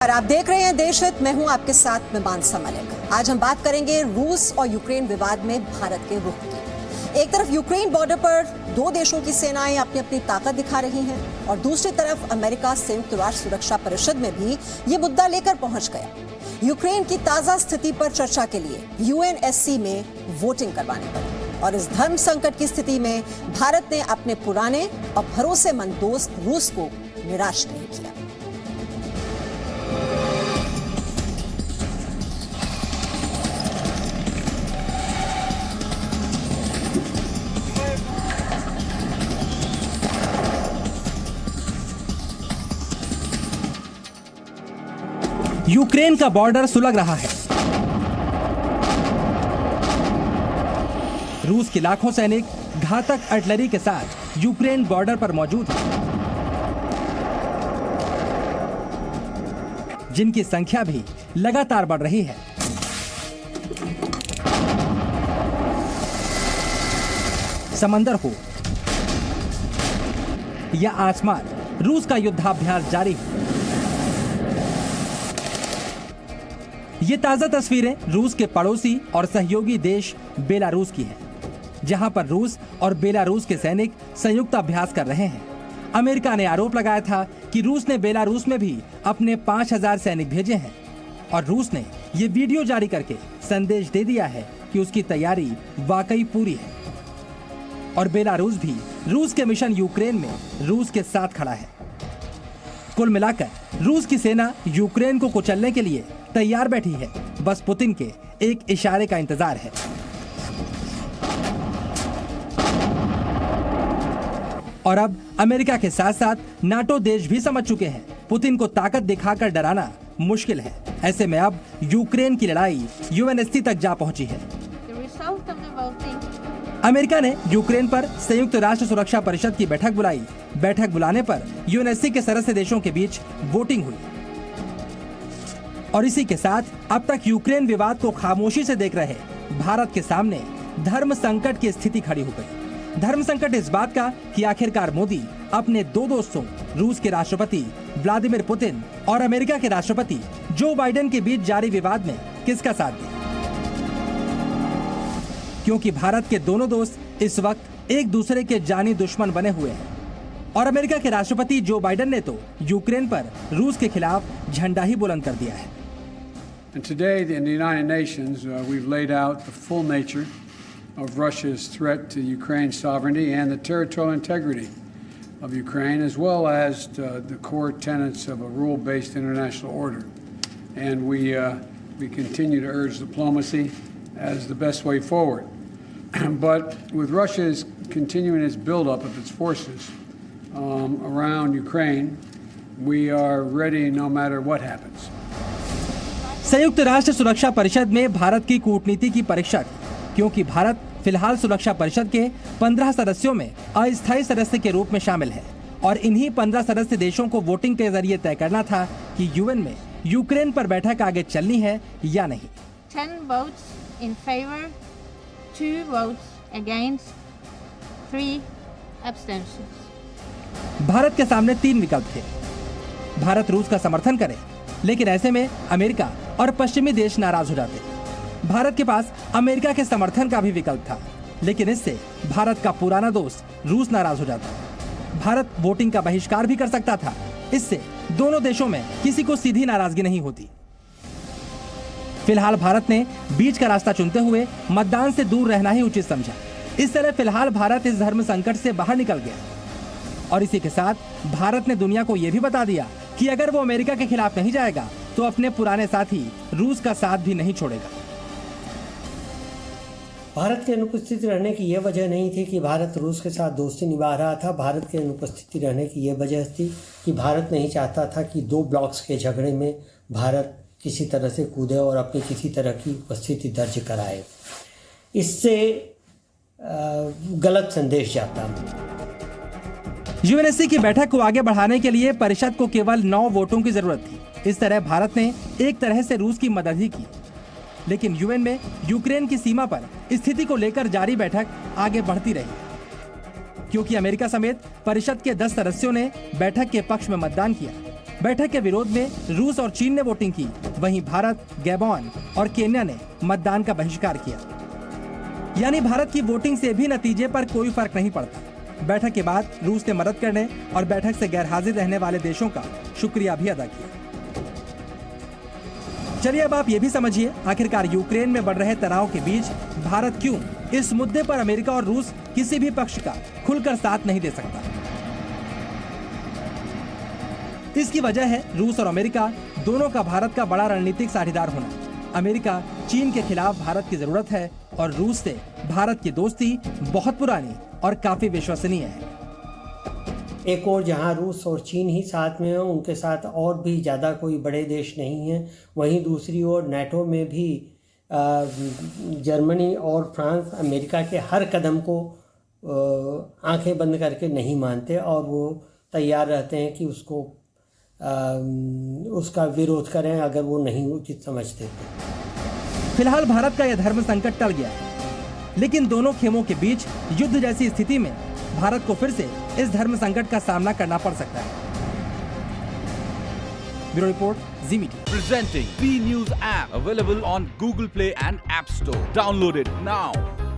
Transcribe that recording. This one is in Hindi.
और आप देख रहे हैं देश हित। मैं हूं आपके साथ में मानसा मलिक। आज हम बात करेंगे रूस और यूक्रेन विवाद में भारत के रुख की। एक तरफ यूक्रेन बॉर्डर पर दो देशों की सेनाएं अपनी अपनी ताकत दिखा रही हैं और दूसरी तरफ अमेरिका संयुक्त राष्ट्र सुरक्षा परिषद में भी ये मुद्दा लेकर पहुंच गया। यूक्रेन की ताजा स्थिति पर चर्चा के लिए यूएनएससी में वोटिंग करवाने पड़ी और इस धर्म संकट की स्थिति में भारत ने अपने पुराने और भरोसेमंद दोस्त रूस को निराश नहीं किया। यूक्रेन का बॉर्डर सुलग रहा है। रूस के लाखों सैनिक घातक आर्टिलरी के साथ यूक्रेन बॉर्डर पर मौजूद हैं, जिनकी संख्या भी लगातार बढ़ रही है। समंदर हो या आसमान, रूस का युद्धाभ्यास जारी है। ये ताजा तस्वीरें रूस के पड़ोसी और सहयोगी देश बेलारूस की हैं, जहां पर रूस और बेलारूस के सैनिक संयुक्त अभ्यास कर रहे हैं। अमेरिका ने आरोप लगाया था कि रूस ने बेलारूस में भी अपने 5000 सैनिक भेजे हैं और रूस ने ये वीडियो जारी करके संदेश दे दिया है कि उसकी तैयारी वाकई पूरी है और बेलारूस भी रूस के मिशन यूक्रेन में रूस के साथ खड़ा है। कुल मिलाकर रूस की सेना यूक्रेन को कुचलने के लिए तैयार बैठी है। बस पुतिन के एक इशारे का इंतजार है। और अब अमेरिका के साथ साथ नाटो देश भी समझ चुके हैं पुतिन को ताकत दिखाकर डराना मुश्किल है। ऐसे में अब यूक्रेन की लड़ाई यूएनएससी तक जा पहुंची है। अमेरिका ने यूक्रेन पर संयुक्त राष्ट्र सुरक्षा परिषद की बैठक बुलाई। बैठक बुलाने पर यूएनएससी के सदस्य देशों के बीच वोटिंग हुई और इसी के साथ अब तक यूक्रेन विवाद को खामोशी से देख रहे भारत के सामने धर्म संकट की स्थिति खड़ी हो गई। धर्म संकट इस बात का कि आखिरकार मोदी अपने दो दोस्तों रूस के राष्ट्रपति व्लादिमीर पुतिन और अमेरिका के राष्ट्रपति जो बाइडेन के बीच जारी विवाद में किसका साथ दे, क्योंकि भारत के दोनों दोस्त इस वक्त एक दूसरे के जानी दुश्मन बने हुए हैं और अमेरिका के राष्ट्रपति जो बाइडेन ने तो यूक्रेन पर रूस के खिलाफ झंडा ही बुलंद कर दिया है। And today in the United Nations, we've laid out the full nature of Russia's threat to Ukraine's sovereignty and the territorial integrity of Ukraine, as well as the core tenets of a rule-based international order. And we continue to urge diplomacy as the best way forward. But with Russia's continuing its buildup of its forces around Ukraine, we are ready no matter what happens. संयुक्त राष्ट्र सुरक्षा परिषद में भारत की कूटनीति की परीक्षा, क्योंकि भारत फिलहाल सुरक्षा परिषद के 15 सदस्यों में अस्थायी सदस्य के रूप में शामिल है और इन्हीं 15 सदस्य देशों को वोटिंग के जरिए तय करना था कि यूएन में यूक्रेन पर बैठक आगे चलनी है या नहीं। 10 votes in favor, 2 votes against, 3 abstentions. Bharat के सामने 3 विकल्प थे। भारत रूस का समर्थन करे, लेकिन ऐसे में अमेरिका और पश्चिमी देश नाराज हो जाते। भारत के पास अमेरिका के समर्थन का भी विकल्प था, लेकिन इससे भारत का पुराना दोस्त रूस नाराज हो जाता। भारत वोटिंग का बहिष्कार भी कर सकता था, इससे दोनों देशों में किसी को सीधी नाराजगी नहीं होती। फिलहाल भारत ने बीच का रास्ता चुनते हुए मतदान से दूर रहना ही उचित समझा। इस तरह फिलहाल भारत इस धर्म संकट से बाहर निकल गया और इसी के साथ भारत ने दुनिया को यह भी बता दिया कि अगर वो अमेरिका के खिलाफ नहीं जाएगा तो अपने पुराने साथी रूस का साथ भी नहीं छोड़ेगा। भारत की अनुपस्थिति रहने की यह वजह नहीं थी कि भारत रूस के साथ दोस्ती निभा रहा था। भारत की अनुपस्थिति रहने की यह वजह थी कि भारत नहीं चाहता था कि दो ब्लॉक्स के झगड़े में भारत किसी तरह से कूदे और अपनी किसी तरह की उपस्थिति दर्ज कराए। इससे गलत संदेश जाता। यूएनएससी की बैठक को आगे बढ़ाने के लिए परिषद को केवल 9 वोटों की जरूरत थी। इस तरह भारत ने एक तरह से रूस की मदद ही की, लेकिन यूएन में यूक्रेन की सीमा पर स्थिति को लेकर जारी बैठक आगे बढ़ती रही। क्योंकि अमेरिका समेत परिषद के 10 सदस्यों ने बैठक के पक्ष में मतदान किया। बैठक के विरोध में रूस और चीन ने वोटिंग की, वहीं भारत, गैबॉन और केन्या ने मतदान का बहिष्कार किया। यानी भारत की वोटिंग से भी नतीजे पर कोई फर्क नहीं पड़ता। बैठक के बाद रूस ने मदद करने और बैठक से गैर हाजिर रहने वाले देशों का शुक्रिया भी अदा किया। चलिए अब आप ये भी समझिए, आखिरकार यूक्रेन में बढ़ रहे तनाव के बीच भारत क्यों इस मुद्दे पर अमेरिका और रूस किसी भी पक्ष का खुलकर साथ नहीं दे सकता। इसकी वजह है रूस और अमेरिका दोनों का भारत का बड़ा रणनीतिक साझेदार होना। अमेरिका चीन के खिलाफ भारत की जरूरत है और रूस से भारत की दोस्ती बहुत पुरानी और काफी विश्वसनीय है। एक और जहां रूस और चीन ही साथ में हैं, उनके साथ और भी ज़्यादा कोई बड़े देश नहीं हैं। वहीं दूसरी ओर नाटो में भी जर्मनी और फ्रांस अमेरिका के हर कदम को आंखें बंद करके नहीं मानते और वो तैयार रहते हैं कि उसका विरोध करें अगर वो नहीं उचित समझते। फिलहाल भारत का यह धर्म संकट टल गया है, लेकिन दोनों खेमों के बीच युद्ध जैसी स्थिति में भारत को फिर से इस धर्म संकट का सामना करना पड़ सकता है। Bureau report, ji media. Presenting B News app available on Google Play and App Store. Download it now.